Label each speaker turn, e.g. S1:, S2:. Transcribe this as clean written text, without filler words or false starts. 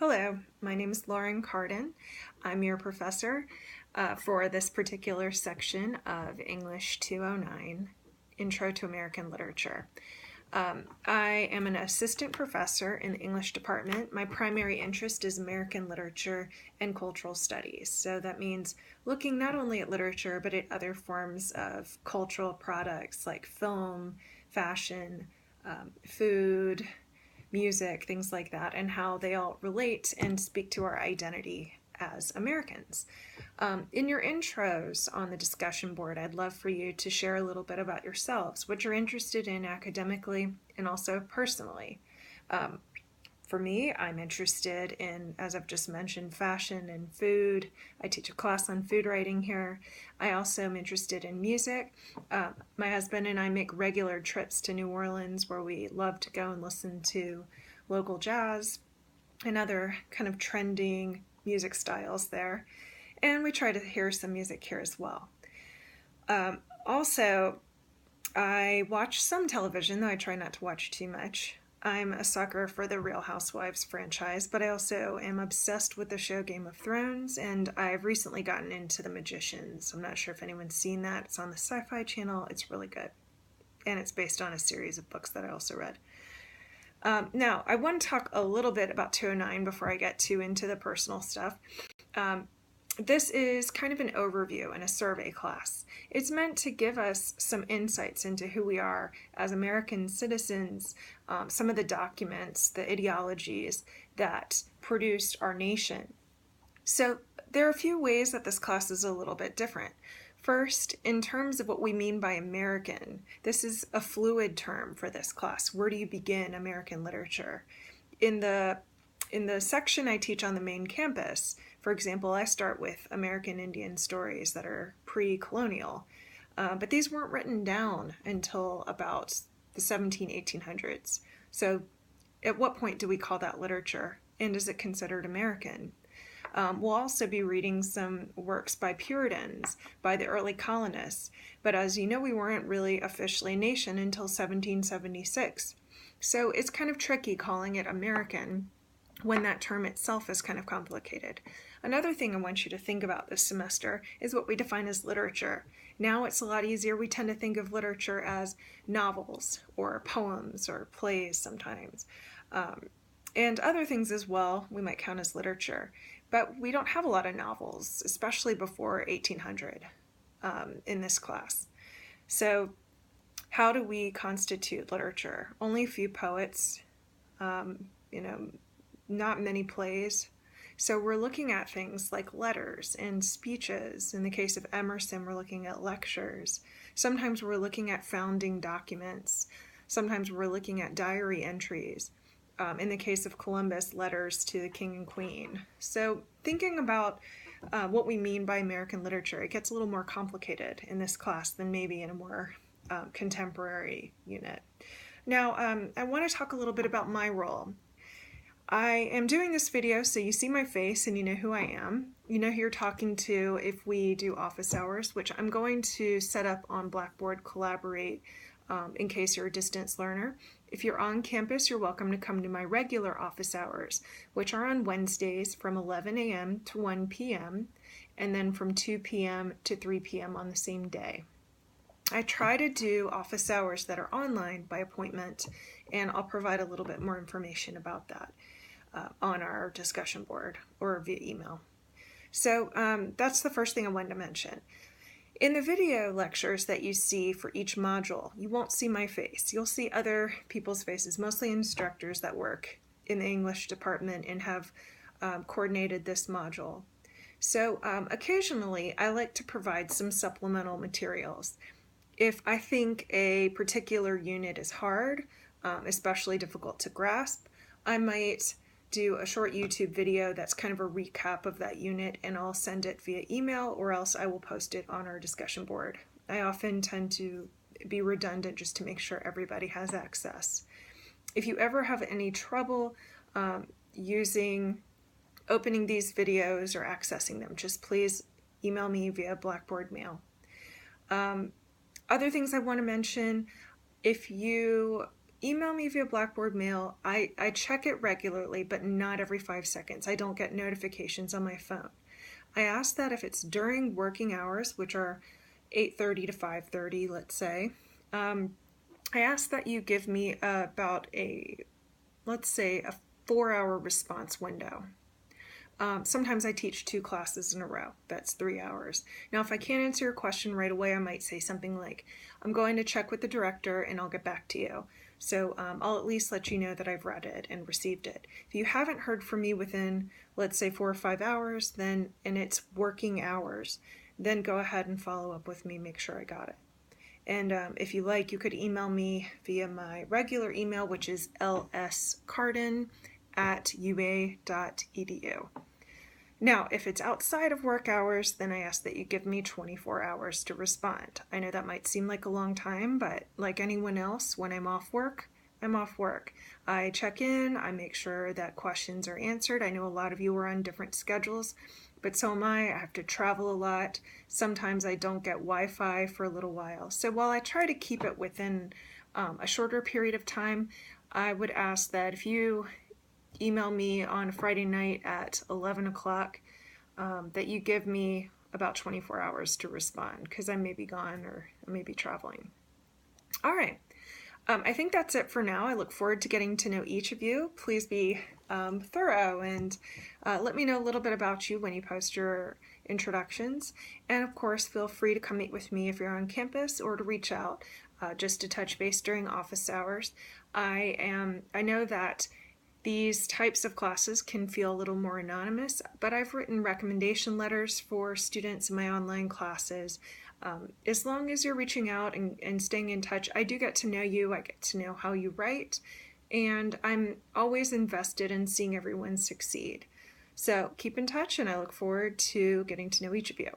S1: Hello, my name is Lauren Cardon. I'm your professor for this particular section of English 209, Intro to American Literature. I am an assistant professor in the English department. My primary interest is American literature and cultural studies. So that means looking not only at literature, but at other forms of cultural products like film, fashion, food, music, things like that, and how they all relate and speak to our identity as Americans. In your intros on the discussion board, I'd love for you to share a little bit about yourselves, what you're interested in academically and also personally. Um, for me, I'm interested in, as I've just mentioned, fashion and food. I teach a class on food writing here. I also am interested in music. My husband and I make regular trips to New Orleans where we love to go and listen to local jazz and other kind of trending music styles there. And we try to hear some music here as well. Also, I watch some television, though I try not to watch too much. I'm a sucker for the Real Housewives franchise, but I also am obsessed with the show Game of Thrones, and I've recently gotten into The Magicians. I'm not sure if anyone's seen that. It's on the Sci-Fi Channel. It's really good. And it's based on a series of books that I also read. Now, I want to talk a little bit about 209 before I get too into the personal stuff. This is kind of an overview and a survey class. It's meant to give us some insights into who we are as American citizens, some of the documents, the ideologies that produced our nation. So there are a few ways that this class is a little bit different. First, in terms of what we mean by American, this is a fluid term for this class. Where do you begin American literature? In the section I teach on the main campus, for example, I start with American Indian stories that are pre-colonial, but these weren't written down until about the 1800s. So at what point do we call that literature? And is it considered American? We'll also be reading some works by Puritans, by the early colonists, but as you know, we weren't really officially a nation until 1776. So it's kind of tricky calling it American when that term itself is kind of complicated. Another thing I want you to think about this semester is what we define as literature. Now it's a lot easier. We tend to think of literature as novels or poems or plays sometimes. And other things as well we might count as literature. But we don't have a lot of novels, especially before 1800 in this class. So how do we constitute literature? Only a few poets, not many plays. So we're looking at things like letters and speeches. In the case of Emerson, we're looking at lectures. Sometimes we're looking at founding documents. Sometimes we're looking at diary entries. In the case of Columbus, letters to the king and queen. So thinking about what we mean by American literature, it gets a little more complicated in this class than maybe in a more contemporary unit. Now, I want to talk a little bit about my role. I am doing this video so you see my face and you know who I am. You know who you're talking to if we do office hours, which I'm going to set up on Blackboard Collaborate in case you're a distance learner. If you're on campus, you're welcome to come to my regular office hours, which are on Wednesdays from 11 a.m. to 1 p.m. and then from 2 p.m. to 3 p.m. on the same day. I try to do office hours that are online by appointment, and I'll provide a little bit more information about that on our discussion board or via email. So that's the first thing I wanted to mention. In the video lectures that you see for each module, you won't see my face. You'll see other people's faces, mostly instructors that work in the English department and have coordinated this module. So occasionally, I like to provide some supplemental materials. If I think a particular unit is hard, especially difficult to grasp, I might do a short YouTube video that's kind of a recap of that unit, and I'll send it via email or else I will post it on our discussion board. I often tend to be redundant just to make sure everybody has access. If you ever have any trouble opening these videos or accessing them, just please email me via Blackboard Mail. Other things I want to mention, if you email me via Blackboard Mail. I check it regularly, but not every 5 seconds. I don't get notifications on my phone. I ask that if it's during working hours, which are 8:30 to 5:30, let's say, I ask that you give me about let's say, a 4-hour response window. Sometimes I teach 2 classes in a row. That's 3 hours. Now, if I can't answer your question right away, I might say something like, I'm going to check with the director and I'll get back to you. So I'll at least let you know that I've read it and received it. If you haven't heard from me within, let's say, 4 or 5 hours, then, and it's working hours, then go ahead and follow up with me, make sure I got it. And if you like, you could email me via my regular email, which is lscardon@ua.edu. Now, if it's outside of work hours, then I ask that you give me 24 hours to respond. I know that might seem like a long time, but like anyone else, when I'm off work, I'm off work. I check in, I make sure that questions are answered. I know a lot of you are on different schedules, but so am I. I have to travel a lot. Sometimes I don't get Wi-Fi for a little while. So while I try to keep it within a shorter period of time, I would ask that if you email me on Friday night at 11 o'clock, that you give me about 24 hours to respond, because I may be gone or I may be traveling. All right. I think that's it for now. I look forward to getting to know each of you. Please be thorough and let me know a little bit about you when you post your introductions. And of course, feel free to come meet with me if you're on campus, or to reach out just to touch base during office hours. I know that these types of classes can feel a little more anonymous, but I've written recommendation letters for students in my online classes. As long as you're reaching out and staying in touch, I do get to know you, I get to know how you write, and I'm always invested in seeing everyone succeed. So keep in touch, and I look forward to getting to know each of you.